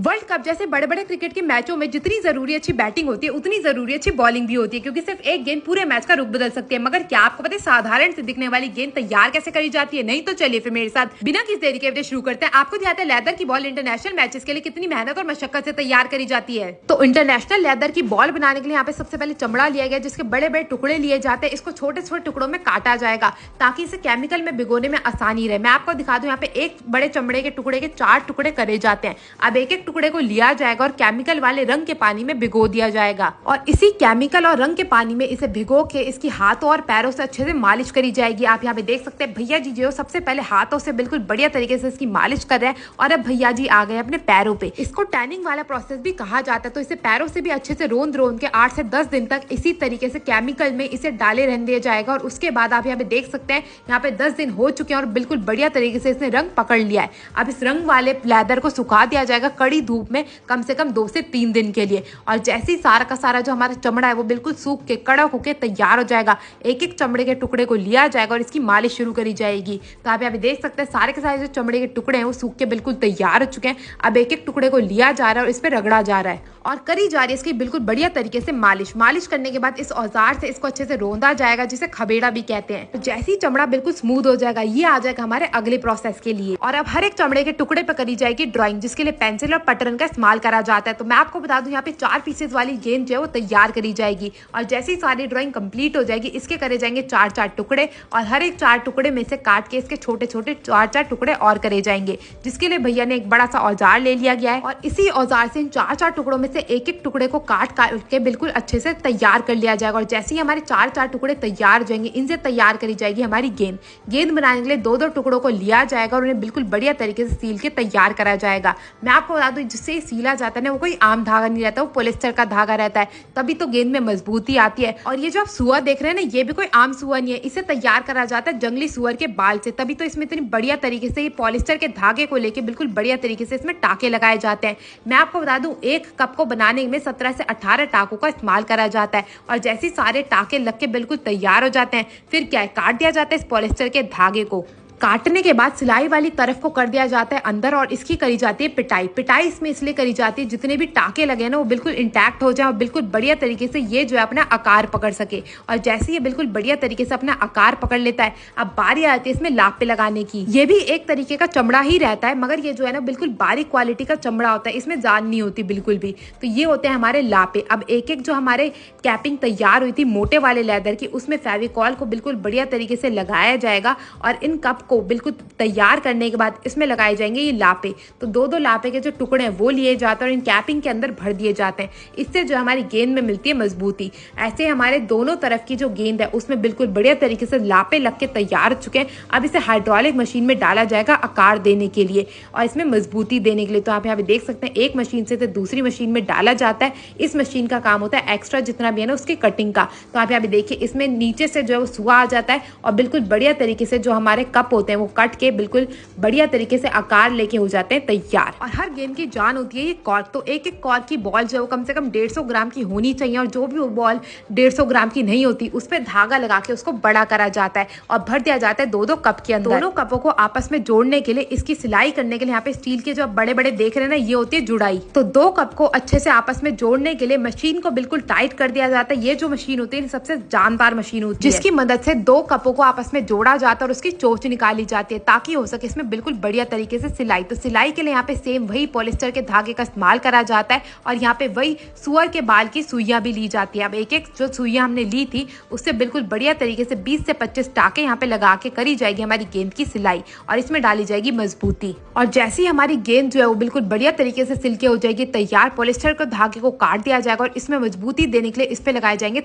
World cup जैसे बड़े बड़े क्रिकेट के मैचों में जितनी जरूरी अच्छी बैटिंग होती है उतनी जरूरी अच्छी बॉलिंग भी होती है, क्योंकि सिर्फ एक गेंद पूरे मैच का रुख बदल सकती है। मगर क्या आपको पता है साधारण से दिखने वाली गेंद तैयार कैसे करी जाती है? नहीं तो चलिए फिर मेरे साथ बिना किसी देरी के वीडियो शुरू करते हैं। आपको दिखाते हैं लेदर की बॉल इंटरनेशनल मैचेस के लिए कितनी मेहनत और मशक्कत से तैयार करी जाती है। तो इंटरनेशनल लेदर की बॉल बनाने के लिए यहाँ पे सबसे पहले चमड़ा लिया गया, जिसके बड़े बड़े टुकड़े लिए जाते हैं। इसको छोटे छोटे टुकड़ों में काटा जाएगा ताकि इसे केमिकल में भिगोने में आसानी रहे। मैं आपको दिखा दूं, यहाँ पे एक बड़े चमड़े के टुकड़े के 4 टुकड़े करे जाते हैं। अब एक एक टुकड़े को लिया जाएगा और केमिकल वाले रंग के पानी में भिगो दिया जाएगा और इसी केमिकल और रंग के पानी में इसे भिगो के इसकी हाथों और पैरों से अच्छे से मालिश करी जाएगी। आप यहाँ पे देख सकते हैं भैया जी जो सबसे पहले हाथों से बिल्कुल बढ़िया तरीके से इसकी मालिश कर रहे हैं और अब भैया जी आ गए अपने पैरों पे। इसको टैनिंग वाला प्रोसेस भी कहा जाता है। तो इसे पैरों से भी अच्छे से रोंद के 8 से 10 दिन तक इसी तरीके से केमिकल में इसे डाले रहने दिया जाएगा। और उसके बाद आप यहाँ पे देख सकते हैं यहाँ पे 10 दिन हो चुके हैं और बिल्कुल बढ़िया तरीके से इसने रंग पकड़ लिया है। अब इस रंग वाले लेदर को सुखा दिया जाएगा कड़ी धूप में कम से कम 2 से 3 दिन के लिए। और जैसे ही सारा का सारा जो हमारा चमड़ा है वो बिल्कुल सूख के कड़क होके तैयार हो जाएगा, एक एक चमड़े के टुकड़े को लिया जाएगा और इसकी मालिश शुरू करी जाएगी। तो आप यहाँ पे देख सकते हैं सारे के सारे जो चमड़े के टुकड़े हैं वो सूख के बिल्कुल तैयार हो चुके हैं। अब एक एक टुकड़े को लिया जा रहा है और इस पर रगड़ा जा रहा है और करी जा रही है इसकी बिल्कुल बढ़िया तरीके से मालिश करने के बाद इस औजार से इसको अच्छे से रोंदा जाएगा, जिसे खबेड़ा भी कहते हैं। तो जैसे ही चमड़ा बिल्कुल स्मूथ हो जाएगा ये आ जाएगा हमारे अगले प्रोसेस के लिए। और अब हर एक चमड़े के टुकड़े पर करी जाएगी ड्राइंग, जिसके लिए पेंसिल और पटरन का इस्तेमाल करा जाता है। तो मैं आपको बता दूं यहाँ पे 4 पीसेस वाली गेंद जो है वो तैयार करी जाएगी और जैसे ही सारी ड्राइंग कंप्लीट हो जाएगी इसके करे जाएंगे 4-4 टुकड़े और हर एक 4 टुकड़े में से काट के इसके छोटे छोटे 4-4 टुकड़े और करे जाएंगे, जिसके लिए भैया ने एक बड़ा सा औजार ले लिया गया है और इसी औजार से इन 4-4 टुकड़ों में से एक एक टुकड़े को काट के बिल्कुल अच्छे से तैयार कर लिया जाएगा। और जैसे ही हमारे 4-4 टुकड़े तैयार हो जाएंगे इनसे तैयार करी जाएगी हमारी गेंद बनाने के लिए 2-2 टुकड़ों को लिया जाएगा और उन्हें बिल्कुल बढ़िया तरीके से सील के तैयार करा जाएगा। मैं आपको बता दूं जिससे सीला जाता है ना वो कोई आम धागा नहीं रहता, वो पॉलिस्टर का धागा रहता है, तभी तो गेंद में मजबूती आती है। और ये जो आप सुअर देख रहे हैं ना ये भी कोई आम सुअर नहीं है, इसे तैयार करा जाता है जंगली सुअर के बाल से, तभी तो इसमें इतनी बढ़िया तरीके से ये पॉलिस्टर के धागे को लेके बिल्कुल बढ़िया तरीके से इसमें टाके लगाए जाते हैं। मैं आपको बता दूं एक कप को बनाने में 17 से 18 टाकों का इस्तेमाल करा जाता है और जैसे ही सारे टाके लग के बिल्कुल तैयार हो जाते हैं फिर क्या है काट दिया जाता है इस पॉलिस्टर के धागे को। काटने के बाद सिलाई वाली तरफ को कर दिया जाता है अंदर और इसकी करी जाती है पिटाई इसमें इसलिए करी जाती है जितने भी टाके लगे ना वो बिल्कुल इंटैक्ट हो जाए और बिल्कुल बढ़िया तरीके से ये जो है अपना आकार पकड़ सके। और जैसे ये बिल्कुल बढ़िया तरीके से अपना आकार पकड़ लेता है अब बारी आती है इसमें लापे लगाने की। ये भी एक तरीके का चमड़ा ही रहता है मगर ये जो है ना बिल्कुल बारीक क्वालिटी का चमड़ा होता है, इसमें जान नहीं होती बिल्कुल भी। तो ये होते हैं हमारे लापे। अब एक एक जो हमारे कैपिंग तैयार हुई थी मोटे वाले लेदर की उसमें फेविकॉल को बिल्कुल बढ़िया तरीके से लगाया जाएगा और इन कप को बिल्कुल तैयार करने के बाद इसमें लगाए जाएंगे ये लापे। तो 2-2 लापे के जो टुकड़े हैं वो लिए जाते हैं और इन कैपिंग के अंदर भर दिए जाते हैं। इससे जो हमारी गेंद में मिलती है मजबूती। ऐसे हमारे दोनों तरफ की जो गेंद है उसमें बिल्कुल बढ़िया तरीके से लापे लग के तैयार हो चुके हैं। अब इसे हाइड्रोलिक मशीन में डाला जाएगा आकार देने के लिए और इसमें मजबूती देने के लिए। तो आप यहाँ पे देख सकते हैं एक मशीन से दूसरी मशीन में डाला जाता है। इस मशीन का काम होता है एक्स्ट्रा जितना भी है ना उसकी कटिंग का। तो आप यहाँ पे देखिए इसमें नीचे से जो है वो सुआ आ जाता है और बिल्कुल बढ़िया तरीके से जो हमारे कप होते हैं वो कट के बिल्कुल बढ़िया तरीके से आकार लेके हो जाते हैं तैयार। और हर गेंद की जान होती है ये कॉर्क। तो एक एक कॉर्क की बॉल जो है वो कम से कम 150 ग्राम की होनी चाहिए और जो भी वो बॉल 150 ग्राम की नहीं होती उस पर धागा लगा के उसको बड़ा करा जाता है और भर दिया जाता है 2-2 कप के अंदर। दोनों कपों को आपस में जोड़ने के लिए इसकी सिलाई करने के लिए यहाँ पे स्टील के जो बड़े बड़े देख रहे हैं ना ये होती है जुड़ाई। तो 2 कप को अच्छे से आपस में जोड़ने के लिए मशीन को बिल्कुल टाइट कर दिया जाता है। ये जो मशीन होती है सबसे जानदार मशीन होती है जिसकी मदद से 2 कपों को आपस में जोड़ा जाता है और उसकी चोंच निकाली जाती है ताकि हो सके इसमें बिल्कुल बढ़िया तरीके से सिलाई। तो सिलाई के लिए यहाँ पे सेम वही पॉलिस्टर के धागे का इस्तेमाल करा जाता है और यहाँ पे वही सुअर के बाल की सुइयां भी ली जाती है। अब एक एक जो सुइयां हमने ली थी उससे बिल्कुल बढ़िया तरीके से 20 से 25 टाके यहाँ पे लगा के करी जाएगी हमारी गेंद की सिलाई और इसमें डाली जाएगी मजबूती। और जैसे ही हमारी गेंद जो है वो बिल्कुल बढ़िया तरीके से सिल के हो जाएगी तैयार, पॉलिस्टर के धागे को काट दिया जाएगा और इसमें मजबूती देने के लिए इस पे लगाए जाएंगे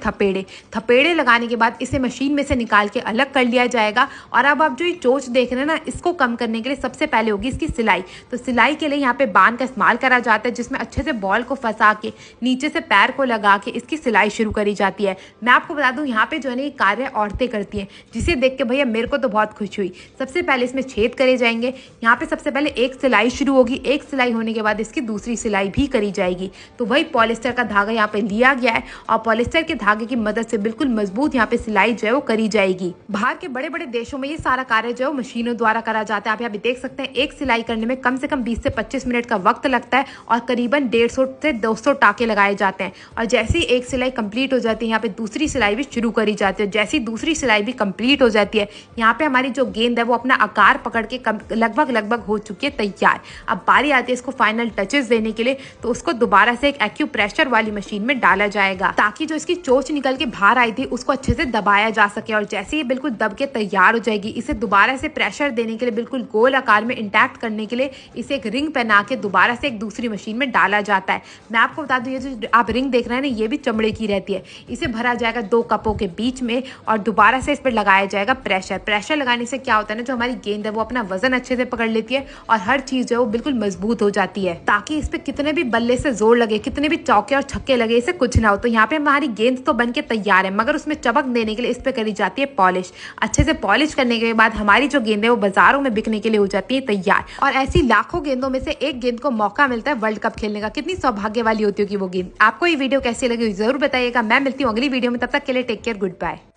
थपेड़े लगाने के बाद इसे मशीन में से निकाल के अलग कर लिया जाएगा। और अब आप जो ये चोंच देख रहे हैं ना इसको कम करने के लिए सबसे पहले होगी इसकी सिलाई। तो सिलाई के लिए यहाँ पे बांध का इस्तेमाल करा जाता है जिसमें अच्छे से बॉल को फंसा के नीचे से पैर को लगा के इसकी सिलाई शुरू करी जाती है। मैं आपको बता दूं यहाँ पे जो है ना ये कार्य औरतें करती हैं, जिसे देख के भैया मेरे को तो बहुत खुशी हुई। सबसे पहले इसमें छेद करे जाएंगे। यहाँ पे सबसे पहले एक सिलाई शुरू होगी, एक सिलाई होने के बाद इसकी दूसरी सिलाई भी करी जाएगी। तो वही पॉलिस्टर का धागा यहाँ पे लिया गया है और पॉलिस्टर के धागे की मदद से बिल्कुल मजबूत यहाँ पे सिलाई जो है वो करी जाएगी। बाहर के बड़े बड़े देशों में ये सारा कार्य जो मशीनों द्वारा करा जाता है। आप यहाँ पे देख सकते हैं एक सिलाई करने में कम से कम 20 से 25 मिनट का वक्त लगता है और करीबन 150 से 200 टाके लगाए जाते हैं। और जैसे ही एक सिलाई कंप्लीट हो जाती है यहाँ पे दूसरी सिलाई भी शुरू करी जाती है। जैसी दूसरी सिलाई भी कंप्लीट हो जाती है यहाँ पे हमारी जो गेंद है वो अपना आकार पकड़ के लगभग हो चुकी है तैयार। अब बारी आती है इसको फाइनल टचेस देने के लिए, तो उसको दोबारा से एक एक्यूप्रेशर वाली मशीन में डाला जाएगा ताकि जो इसकी चोंच निकल के बाहर आई थी उसको अच्छे से दबाया जा सके। और जैसे ही बिल्कुल दब के तैयार हो जाएगी इसे दोबारा से प्रेशर देने के लिए बिल्कुल गोल आकार में इंटैक्ट करने के लिए इसे एक रिंग पहना के दोबारा से एक दूसरी मशीन में डाला जाता है। मैं आपको बता दूं ये जो आप रिंग देख रहे हैं ना ये भी चमड़े की रहती है। इसे भरा जाएगा 2 कपों के बीच में और दोबारा से इस पर लगाया जाएगा प्रेशर। प्रेशर लगाने से क्या होता है ना, जो हमारी गेंद है वो अपना वजन अच्छे से पकड़ लेती है और हर चीज जो है वो बिल्कुल मजबूत हो जाती है, ताकि इस पे कितने भी बल्ले से जोर लगे, कितने भी चौके और छक्के लगे, इसे कुछ ना हो। तो यहाँ पे हमारी गेंद तो बन के तैयार है मगर उसमें चमक देने के लिए इस पे करी जाती है पॉलिश। अच्छे से पॉलिश करने के बाद हमारी जो गेंद है वो बाजारों में बिकने के लिए हो जाती है तैयार। और ऐसी लाखों गेंदों में से एक गेंद को मौका मिलता है वर्ल्ड कप खेलने का। कितनी सौभाग्य वाली होती होगी वो गेंद। आपको ये वीडियो कैसी लगी जरूर बताइएगा। मैं मिलती हूँ अगली वीडियो में, तब तक के लिए टेक केयर, गुड बाय।